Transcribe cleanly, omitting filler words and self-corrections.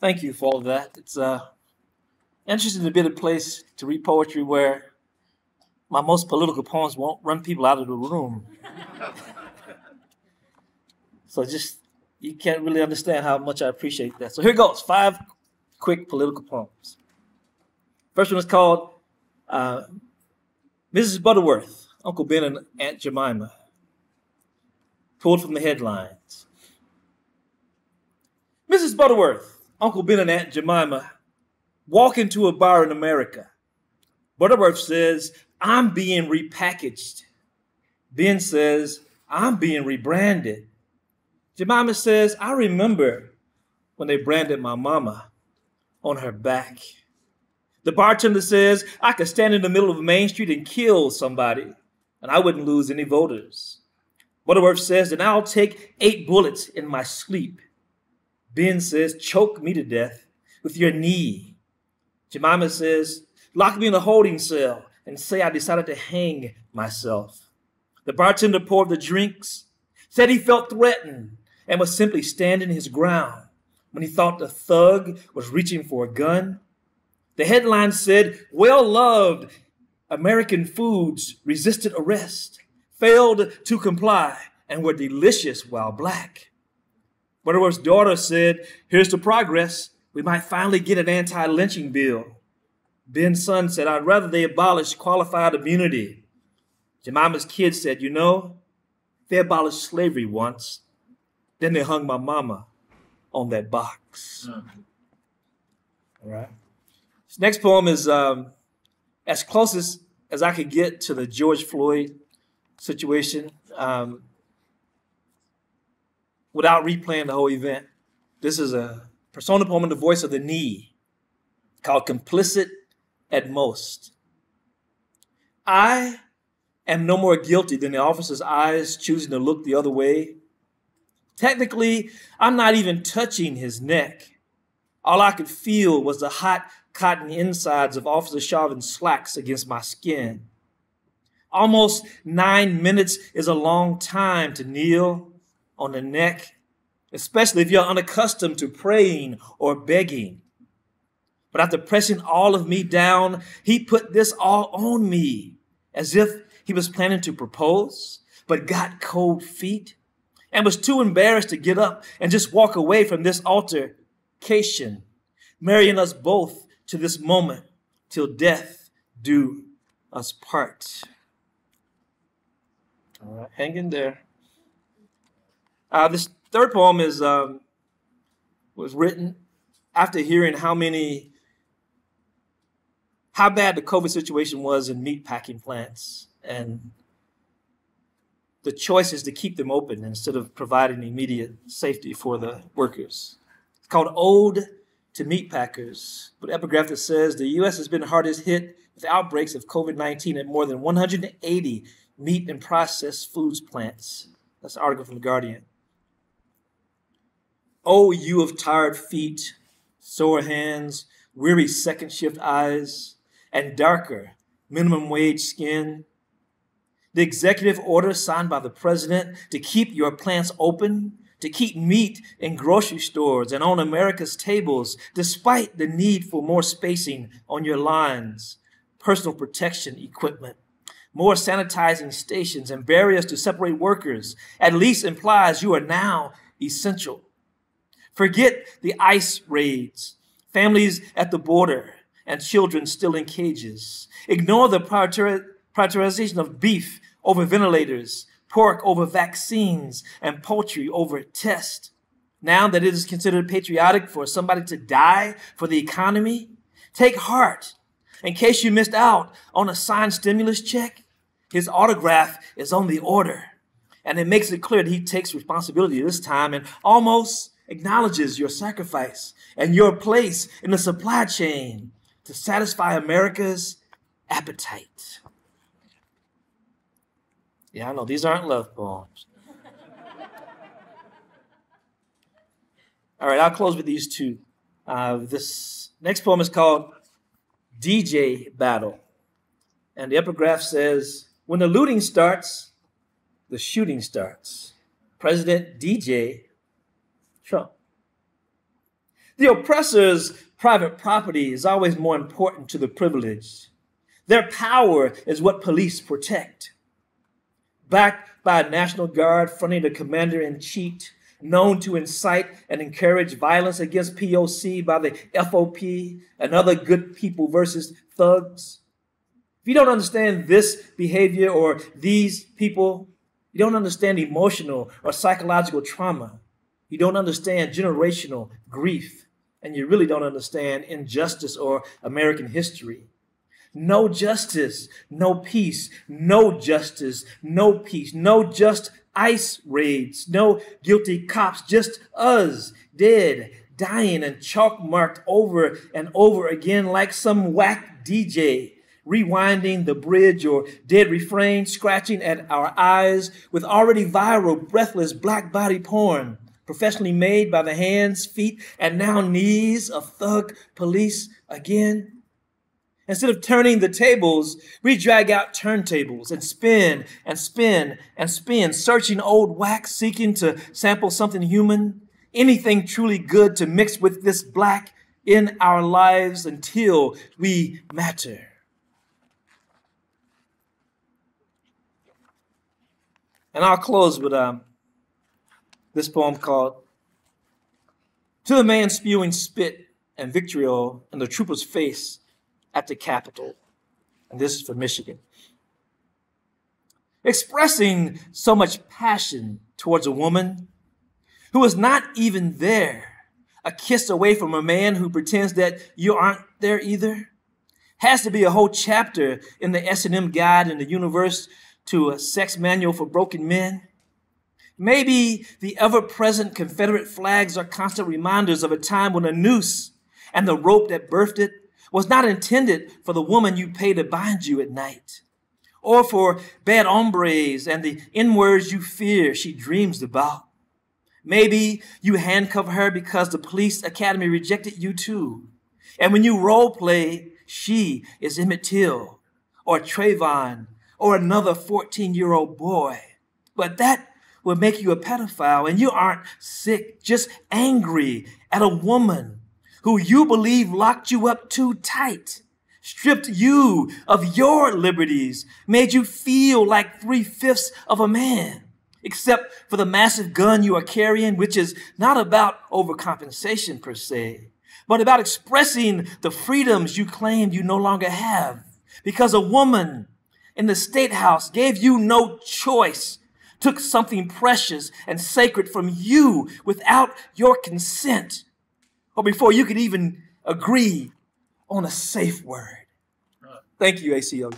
Thank you for all of that. It's interesting to be in a place to read poetry where my most political poems won't run people out of the room. So you can't really understand how much I appreciate that. So here goes, 5 quick political poems. First one is called Mrs. Butterworth, Uncle Ben and Aunt Jemima, pulled from the headlines. Mrs. Butterworth, Uncle Ben and Aunt Jemima walk into a bar in America. Butterworth says, "I'm being repackaged." Ben says, "I'm being rebranded." Jemima says, "I remember when they branded my mama on her back." The bartender says, "I could stand in the middle of Main Street and kill somebody, and I wouldn't lose any voters." Butterworth says, "Then I'll take 8 bullets in my sleep." Ben says, "Choke me to death with your knee." Jemima says, "Lock me in a holding cell and say I decided to hang myself." The bartender poured the drinks, said he felt threatened and was simply standing his ground when he thought the thug was reaching for a gun. The headline said, "Well-loved American foods resisted arrest, failed to comply, and were delicious while black." Butterworth's daughter said, "Here's to progress. We might finally get an anti-lynching bill." Ben's son said, "I'd rather they abolish qualified immunity." Jemima's kid said, "You know, they abolished slavery once. Then they hung my mama on that box." All right. This next poem is as close as I could get to the George Floyd situation without replaying the whole event. This is a persona poem in the voice of the knee called Complicit at Most. I am no more guilty than the officer's eyes choosing to look the other way. Technically, I'm not even touching his neck. All I could feel was the hot cotton insides of Officer Chauvin's slacks against my skin. Almost 9 minutes is a long time to kneel on the neck, especially if you're unaccustomed to praying or begging. But after pressing all of me down, he put this all on me, as if he was planning to propose, but got cold feet and was too embarrassed to get up and just walk away from this altercation, marrying us both to this moment till death do us part. All right, hang in there. This third poem was written after hearing how bad the COVID situation was in meatpacking plants and the choices to keep them open instead of providing immediate safety for the workers. It's called Ode to Meatpackers, with an epigraph that says, "The U.S. has been hardest hit with outbreaks of COVID-19 at more than 180 meat and processed foods plants." That's an article from The Guardian. "Oh, you of tired feet, sore hands, weary second shift eyes, and darker minimum wage skin. The executive order signed by the president to keep your plants open, to keep meat in grocery stores and on America's tables, despite the need for more spacing on your lines, personal protection equipment, more sanitizing stations, and barriers to separate workers, at least implies you are now essential. Forget the ICE raids, families at the border, and children still in cages. Ignore the prioritization of beef over ventilators, pork over vaccines, and poultry over tests. Now that it is considered patriotic for somebody to die for the economy, take heart. In case you missed out on a signed stimulus check, his autograph is on the order, and it makes it clear that he takes responsibility this time and almost acknowledges your sacrifice and your place in the supply chain to satisfy America's appetite." Yeah, I know, these aren't love poems. All right, I'll close with these two. This next poem is called DJ Battle. And the epigraph says, "When the looting starts, the shooting starts. President DJ Trump." The oppressor's private property is always more important to the privileged. Their power is what police protect. Backed by a National Guard fronting a commander-in-chief known to incite and encourage violence against POC by the FOP and other good people versus thugs. If you don't understand this behavior or these people, you don't understand emotional or psychological trauma. You don't understand generational grief, and you really don't understand injustice or American history. No justice, no peace. No justice, no peace. No just ICE raids, no guilty cops, just us, dead, dying, and chalk marked over and over again like some whack DJ, rewinding the bridge or dead refrain, scratching at our eyes with already viral, breathless black body porn, professionally made by the hands, feet, and now knees of thug police again. Instead of turning the tables, we drag out turntables and spin and spin and spin, searching old wax, seeking to sample something human, anything truly good to mix with this black in our lives until we matter. And I'll close with this poem called To the Man Spewing Spit and Vitriol in the Trooper's Face at the Capitol. And this is for Michigan. Expressing so much passion towards a woman who is not even there, a kiss away from a man who pretends that you aren't there either, has to be a whole chapter in the S&M guide in the universe to a sex manual for broken men. Maybe the ever-present Confederate flags are constant reminders of a time when a noose and the rope that birthed it was not intended for the woman you pay to bind you at night, or for bad hombres and the N-words you fear she dreams about. Maybe you handcuff her because the police academy rejected you too. And when you role play, she is Emmett Till or Trayvon or another 14-year-old boy. But that will make you a pedophile, and you aren't sick, just angry at a woman who you believe locked you up too tight, stripped you of your liberties, made you feel like 3/5 of a man, except for the massive gun you are carrying, which is not about overcompensation per se, but about expressing the freedoms you claim you no longer have, because a woman in the State House gave you no choice, took something precious and sacred from you without your consent, or before you could even agree on a safe word. Thank you, ACLU.